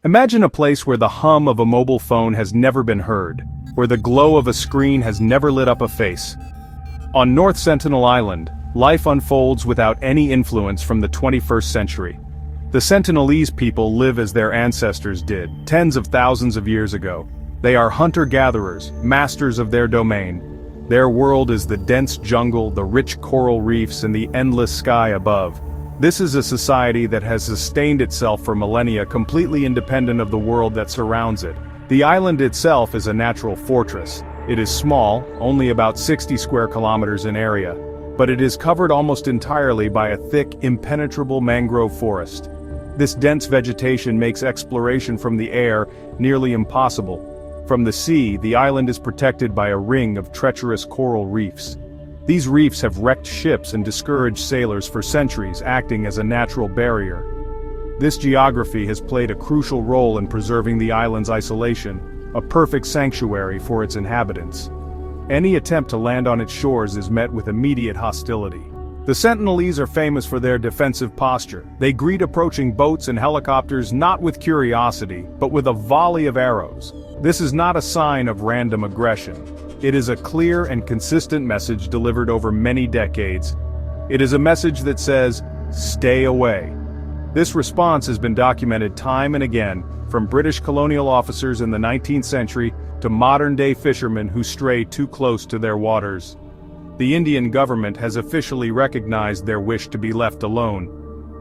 Imagine a place where the hum of a mobile phone has never been heard, where the glow of a screen has never lit up a face. On North Sentinel Island, life unfolds without any influence from the 21st century. The Sentinelese people live as their ancestors did, tens of thousands of years ago. They are hunter-gatherers, masters of their domain. Their world is the dense jungle, the rich coral reefs, and the endless sky above. This is a society that has sustained itself for millennia, completely independent of the world that surrounds it. The island itself is a natural fortress. It is small, only about 60 square kilometers in area, but it is covered almost entirely by a thick, impenetrable mangrove forest. This dense vegetation makes exploration from the air nearly impossible. From the sea, the island is protected by a ring of treacherous coral reefs. These reefs have wrecked ships and discouraged sailors for centuries, acting as a natural barrier. This geography has played a crucial role in preserving the island's isolation, a perfect sanctuary for its inhabitants. Any attempt to land on its shores is met with immediate hostility. The Sentinelese are famous for their defensive posture. They greet approaching boats and helicopters not with curiosity, but with a volley of arrows. This is not a sign of random aggression. It is a clear and consistent message delivered over many decades. It is a message that says, "Stay away." This response has been documented time and again, from British colonial officers in the 19th century to modern-day fishermen who stray too close to their waters. The Indian government has officially recognized their wish to be left alone.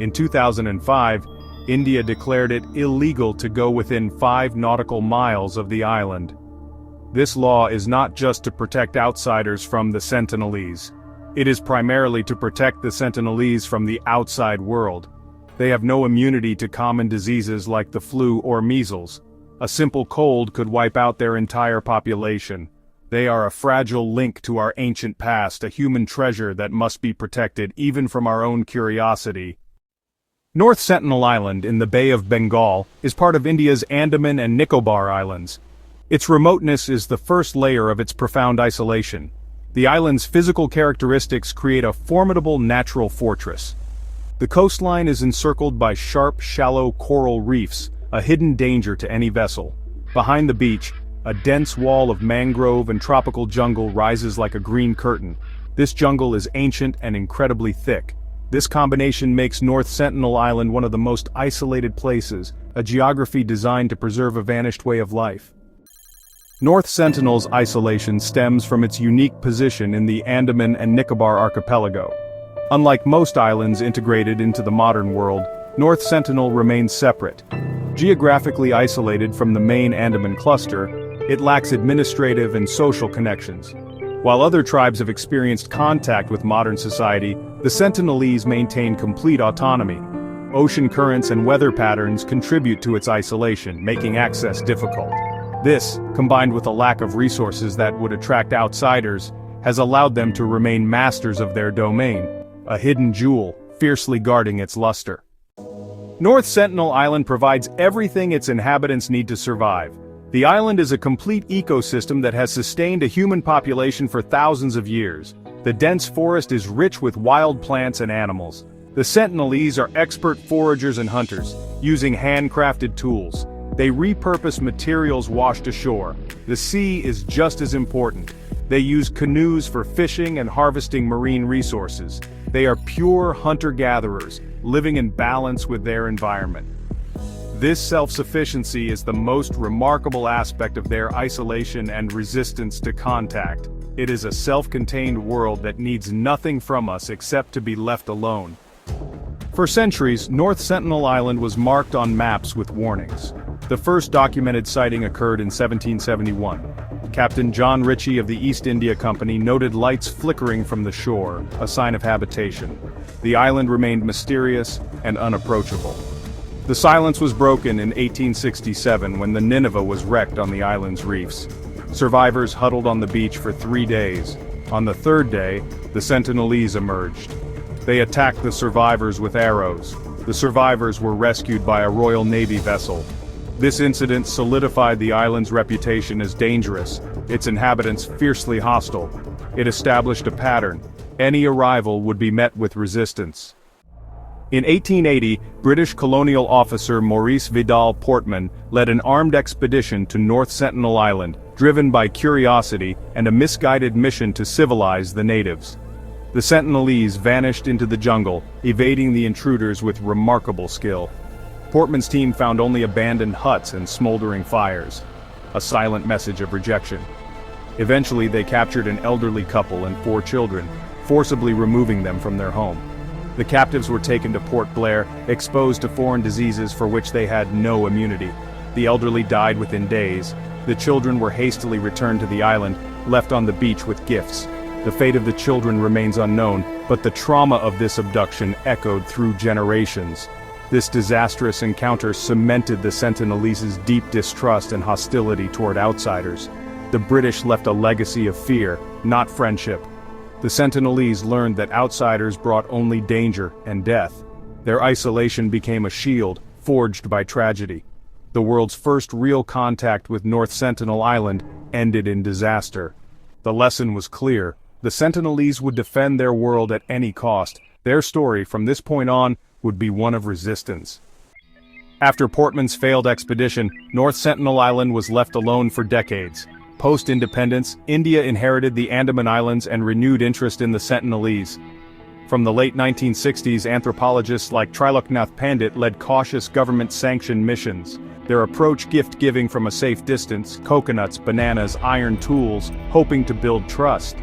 In 2005, India declared it illegal to go within 5 nautical miles of the island. This law is not just to protect outsiders from the Sentinelese. It is primarily to protect the Sentinelese from the outside world. They have no immunity to common diseases like the flu or measles. A simple cold could wipe out their entire population. They are a fragile link to our ancient past, a human treasure that must be protected even from our own curiosity. North Sentinel Island in the Bay of Bengal is part of India's Andaman and Nicobar Islands. Its remoteness is the first layer of its profound isolation. The island's physical characteristics create a formidable natural fortress. The coastline is encircled by sharp, shallow coral reefs, a hidden danger to any vessel. Behind the beach, a dense wall of mangrove and tropical jungle rises like a green curtain. This jungle is ancient and incredibly thick. This combination makes North Sentinel Island one of the most isolated places, a geography designed to preserve a vanished way of life. North Sentinel's isolation stems from its unique position in the Andaman and Nicobar archipelago. Unlike most islands integrated into the modern world, North Sentinel remains separate. Geographically isolated from the main Andaman cluster, it lacks administrative and social connections. While other tribes have experienced contact with modern society, the Sentinelese maintain complete autonomy. Ocean currents and weather patterns contribute to its isolation, making access difficult. This, combined with a lack of resources that would attract outsiders, has allowed them to remain masters of their domain, a hidden jewel, fiercely guarding its luster. North Sentinel Island provides everything its inhabitants need to survive. The island is a complete ecosystem that has sustained a human population for thousands of years. The dense forest is rich with wild plants and animals. The Sentinelese are expert foragers and hunters, using handcrafted tools. They repurpose materials washed ashore. The sea is just as important. They use canoes for fishing and harvesting marine resources. They are pure hunter-gatherers, living in balance with their environment. This self-sufficiency is the most remarkable aspect of their isolation and resistance to contact. It is a self-contained world that needs nothing from us except to be left alone. For centuries, North Sentinel Island was marked on maps with warnings. The first documented sighting occurred in 1771. Captain John Ritchie of the East India Company noted lights flickering from the shore, a sign of habitation. The island remained mysterious and unapproachable. The silence was broken in 1867 when the Nineveh was wrecked on the island's reefs. Survivors huddled on the beach for 3 days. On the 3rd day, the Sentinelese emerged. They attacked the survivors with arrows. The survivors were rescued by a Royal Navy vessel. This incident solidified the island's reputation as dangerous, its inhabitants fiercely hostile. It established a pattern. Any arrival would be met with resistance. In 1880, British colonial officer Maurice Vidal Portman led an armed expedition to North Sentinel Island, driven by curiosity and a misguided mission to civilize the natives. The Sentinelese vanished into the jungle, evading the intruders with remarkable skill. Portman's team found only abandoned huts and smoldering fires, a silent message of rejection. Eventually they captured an elderly couple and 4 children, forcibly removing them from their home. The captives were taken to Port Blair, exposed to foreign diseases for which they had no immunity. The elderly died within days. The children were hastily returned to the island, left on the beach with gifts. The fate of the children remains unknown, but the trauma of this abduction echoed through generations. This disastrous encounter cemented the Sentineles' deep distrust and hostility toward outsiders. The British left a legacy of fear, not friendship. The Sentinelese learned that outsiders brought only danger and death. Their isolation became a shield, forged by tragedy. The world's first real contact with North Sentinel Island ended in disaster. The lesson was clear. The Sentinelese would defend their world at any cost. Their story, from this point on, would be one of resistance. After Portman's failed expedition, North Sentinel Island was left alone for decades. Post-independence, India inherited the Andaman Islands and renewed interest in the Sentinelese. From the late 1960s, anthropologists like Triloknath Pandit led cautious government-sanctioned missions. Their approach gift-giving from a safe distance, coconuts, bananas, iron tools, hoping to build trust.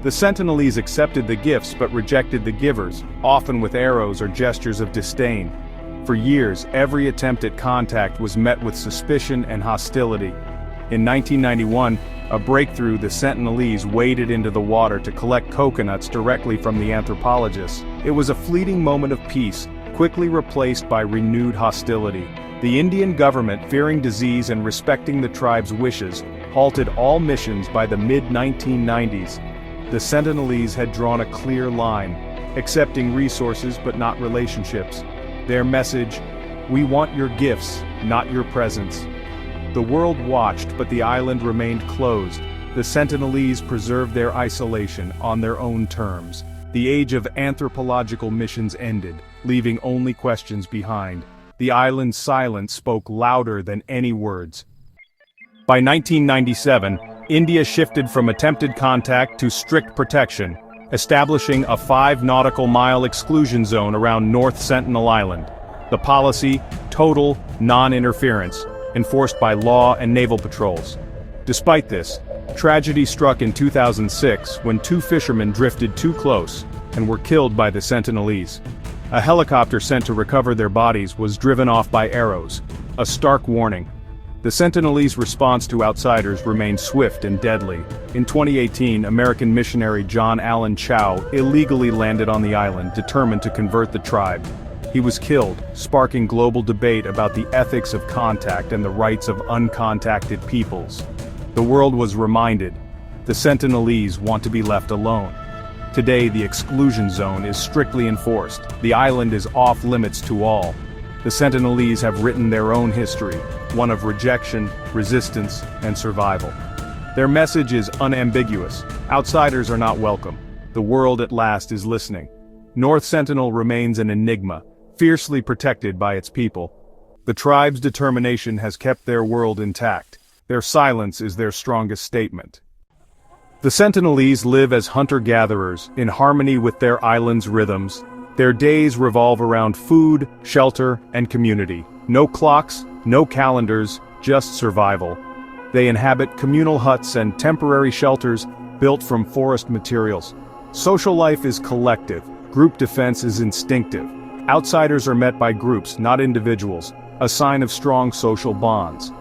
The Sentinelese accepted the gifts but rejected the givers, often with arrows or gestures of disdain. For years, every attempt at contact was met with suspicion and hostility. In 1991, a breakthrough, the Sentinelese waded into the water to collect coconuts directly from the anthropologists. It was a fleeting moment of peace, quickly replaced by renewed hostility. The Indian government, fearing disease and respecting the tribe's wishes, halted all missions by the mid-1990s. The Sentinelese had drawn a clear line, accepting resources but not relationships. Their message: "We want your gifts, not your presence." The world watched, but the island remained closed. The Sentinelese preserved their isolation on their own terms. The age of anthropological missions ended, leaving only questions behind. The island's silence spoke louder than any words. By 1997, India shifted from attempted contact to strict protection, establishing a 5 nautical mile exclusion zone around North Sentinel Island. The policy: total non-interference, enforced by law and naval patrols. Despite this, tragedy struck in 2006 when 2 fishermen drifted too close and were killed by the Sentinelese. A helicopter sent to recover their bodies was driven off by arrows, a stark warning. The Sentinelese response to outsiders remained swift and deadly. In 2018, American missionary John Allen Chow illegally landed on the island, determined to convert the tribe. He was killed, sparking global debate about the ethics of contact and the rights of uncontacted peoples. The world was reminded: the Sentinelese want to be left alone. Today, the exclusion zone is strictly enforced. The island is off limits to all. The Sentinelese have written their own history, one of rejection, resistance, and survival. Their message is unambiguous: outsiders are not welcome. The world at last is listening. North Sentinel remains an enigma, fiercely protected by its people. The tribe's determination has kept their world intact. Their silence is their strongest statement. The Sentinelese live as hunter-gatherers, in harmony with their island's rhythms. Their days revolve around food, shelter, and community. No clocks, no calendars, just survival. They inhabit communal huts and temporary shelters built from forest materials. Social life is collective. Group defense is instinctive. Outsiders are met by groups, not individuals, a sign of strong social bonds.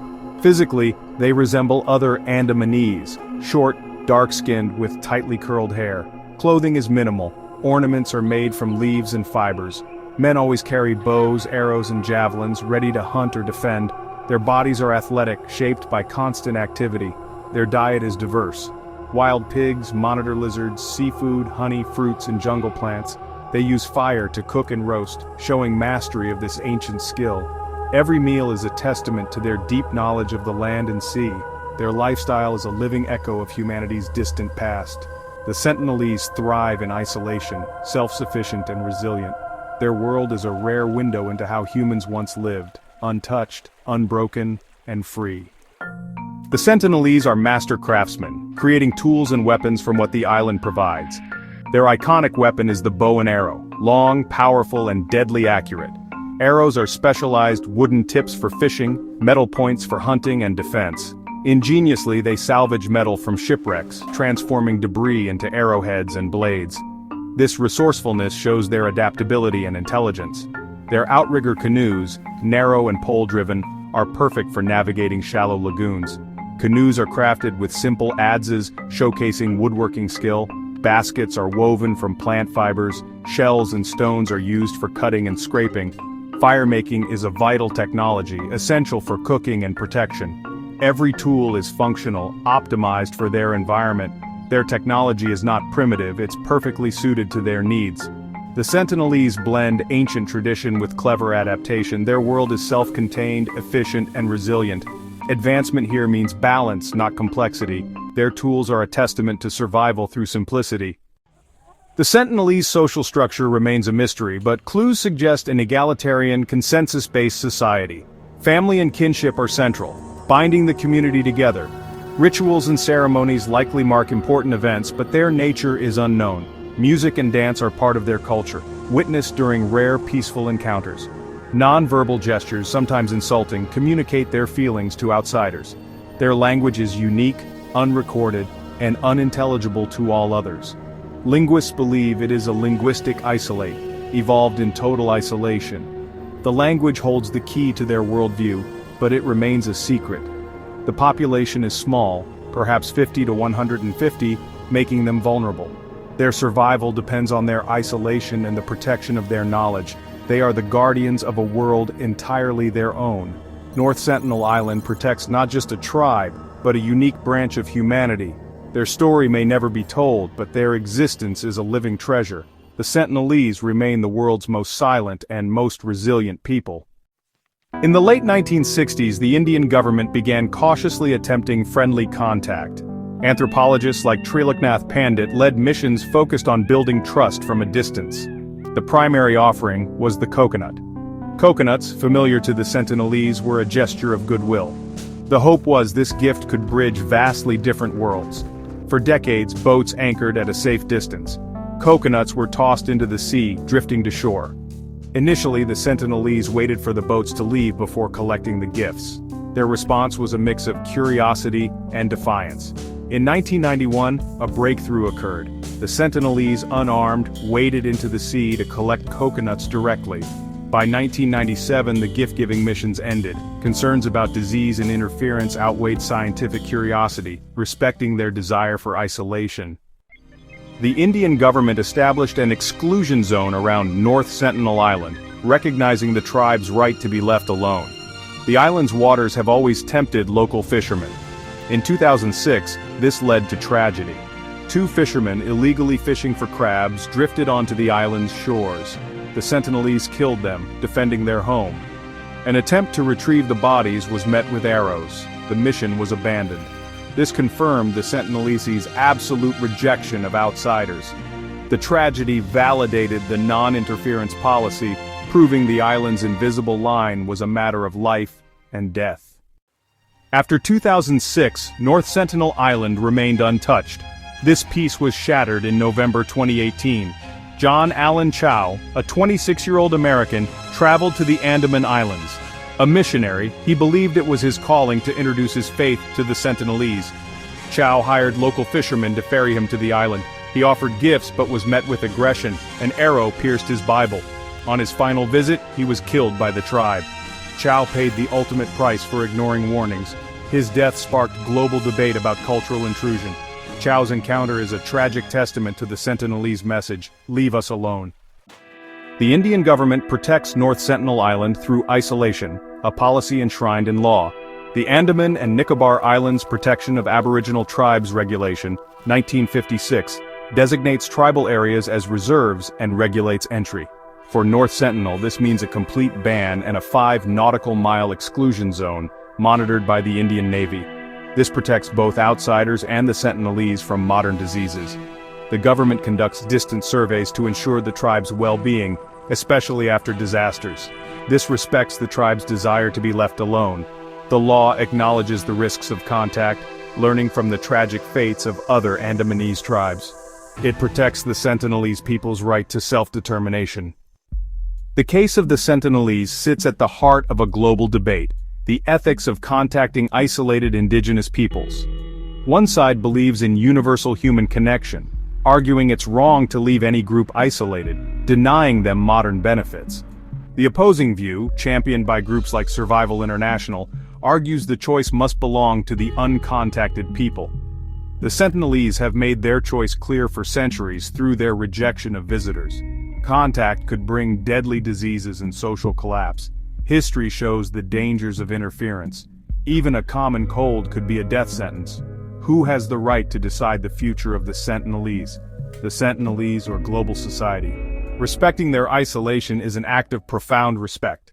Physically, they resemble other Andamanese, short, dark-skinned with tightly curled hair. Clothing is minimal. Ornaments are made from leaves and fibers. Men always carry bows, arrows, and javelins, ready to hunt or defend. Their bodies are athletic, shaped by constant activity. Their diet is diverse. Wild pigs, monitor lizards, seafood, honey, fruits, and jungle plants. They use fire to cook and roast, showing mastery of this ancient skill. Every meal is a testament to their deep knowledge of the land and sea. Their lifestyle is a living echo of humanity's distant past. The Sentinelese thrive in isolation, self-sufficient and resilient. Their world is a rare window into how humans once lived, untouched, unbroken, and free. The Sentinelese are master craftsmen, creating tools and weapons from what the island provides. Their iconic weapon is the bow and arrow, long, powerful, and deadly accurate. Arrows are specialized wooden tips for fishing, metal points for hunting and defense. Ingeniously, they salvage metal from shipwrecks, transforming debris into arrowheads and blades. This resourcefulness shows their adaptability and intelligence. Their outrigger canoes, narrow and pole-driven, are perfect for navigating shallow lagoons. Canoes are crafted with simple adzes, showcasing woodworking skill. Baskets are woven from plant fibers. Shells and stones are used for cutting and scraping. Firemaking is a vital technology, essential for cooking and protection. Every tool is functional, optimized for their environment. Their technology is not primitive, it's perfectly suited to their needs. The Sentinelese blend ancient tradition with clever adaptation. Their world is self-contained, efficient, and resilient. Advancement here means balance, not complexity. Their tools are a testament to survival through simplicity. The Sentinelese social structure remains a mystery, but clues suggest an egalitarian, consensus-based society. Family and kinship are central, binding the community together. Rituals and ceremonies likely mark important events, but their nature is unknown. Music and dance are part of their culture, witnessed during rare, peaceful encounters. Non-verbal gestures, sometimes insulting, communicate their feelings to outsiders. Their language is unique, unrecorded, and unintelligible to all others. Linguists believe it is a linguistic isolate, evolved in total isolation. The language holds the key to their worldview, but it remains a secret. The population is small, perhaps 50 to 150, making them vulnerable. Their survival depends on their isolation and the protection of their knowledge. They are the guardians of a world entirely their own. North Sentinel Island protects not just a tribe, but a unique branch of humanity. Their story may never be told, but their existence is a living treasure. The Sentinelese remain the world's most silent and most resilient people. In the late 1960s, the Indian government began cautiously attempting friendly contact. Anthropologists like Triloknath Pandit led missions focused on building trust from a distance. The primary offering was the coconut. Coconuts, familiar to the Sentinelese, were a gesture of goodwill. The hope was this gift could bridge vastly different worlds. For decades, boats anchored at a safe distance. Coconuts were tossed into the sea, drifting to shore. Initially, the Sentinelese waited for the boats to leave before collecting the gifts. Their response was a mix of curiosity and defiance. In 1991, a breakthrough occurred. The Sentinelese, unarmed, waded into the sea to collect coconuts directly. By 1997, the gift-giving missions ended. Concerns about disease and interference outweighed scientific curiosity, respecting their desire for isolation. The Indian government established an exclusion zone around North Sentinel Island, recognizing the tribe's right to be left alone. The island's waters have always tempted local fishermen. In 2006, this led to tragedy. 2 fishermen illegally fishing for crabs drifted onto the island's shores. The Sentinelese killed them, defending their home. An attempt to retrieve the bodies was met with arrows. The mission was abandoned. This confirmed the Sentinelese's absolute rejection of outsiders. The tragedy validated the non-interference policy, proving the island's invisible line was a matter of life and death. After 2006, North Sentinel Island remained untouched. This peace was shattered in November 2018. John Allen Chow, a 26-year-old American, traveled to the Andaman Islands. A missionary, he believed it was his calling to introduce his faith to the Sentinelese. Chow hired local fishermen to ferry him to the island. He offered gifts but was met with aggression. An arrow pierced his Bible. On his final visit, he was killed by the tribe. Chow paid the ultimate price for ignoring warnings. His death sparked global debate about cultural intrusion. Chow's encounter is a tragic testament to the Sentinelese message, "Leave us alone." The Indian government protects North Sentinel Island through isolation, a policy enshrined in law. The Andaman and Nicobar Islands Protection of Aboriginal Tribes Regulation, 1956, designates tribal areas as reserves and regulates entry. For North Sentinel, this means a complete ban and a 5 nautical mile exclusion zone, monitored by the Indian Navy. This protects both outsiders and the Sentinelese from modern diseases. The government conducts distant surveys to ensure the tribe's well-being, especially after disasters. This respects the tribe's desire to be left alone. The law acknowledges the risks of contact, learning from the tragic fates of other Andamanese tribes. It protects the Sentinelese people's right to self-determination. The case of the Sentinelese sits at the heart of a global debate: the ethics of contacting isolated indigenous peoples. One side believes in universal human connection, arguing it's wrong to leave any group isolated, denying them modern benefits. The opposing view, championed by groups like Survival International, argues the choice must belong to the uncontacted people. The Sentinelese have made their choice clear for centuries through their rejection of visitors. Contact could bring deadly diseases and social collapse. History shows the dangers of interference. Even a common cold could be a death sentence. Who has the right to decide the future of the Sentinelese? The Sentinelese or global society? Respecting their isolation is an act of profound respect.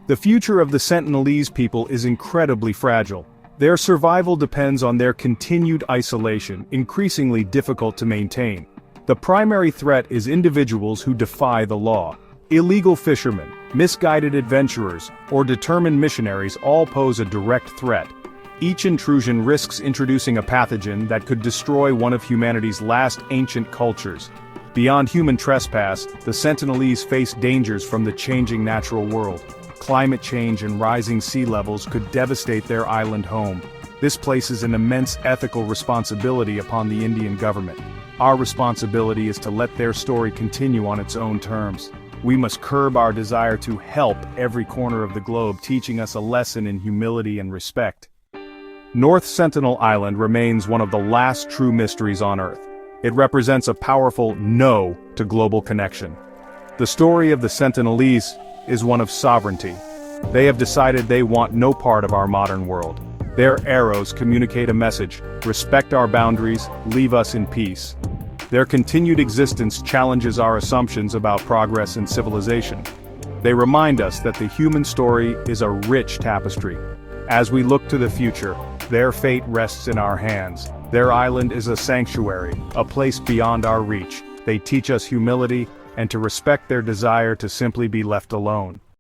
The future of the Sentinelese people is incredibly fragile. Their survival depends on their continued isolation, increasingly difficult to maintain. The primary threat is individuals who defy the law. Illegal fishermen, misguided adventurers, or determined missionaries all pose a direct threat. Each intrusion risks introducing a pathogen that could destroy one of humanity's last ancient cultures. Beyond human trespass, the Sentinelese face dangers from the changing natural world. Climate change and rising sea levels could devastate their island home. This places an immense ethical responsibility upon the Indian government. Our responsibility is to let their story continue on its own terms. We must curb our desire to help every corner of the globe, teaching us a lesson in humility and respect. North Sentinel Island remains one of the last true mysteries on Earth. It represents a powerful no to global connection. The story of the Sentinelese is one of sovereignty. They have decided they want no part of our modern world. Their arrows communicate a message: respect our boundaries, leave us in peace. Their continued existence challenges our assumptions about progress and civilization. They remind us that the human story is a rich tapestry. As we look to the future, their fate rests in our hands. Their island is a sanctuary, a place beyond our reach. They teach us humility and to respect their desire to simply be left alone.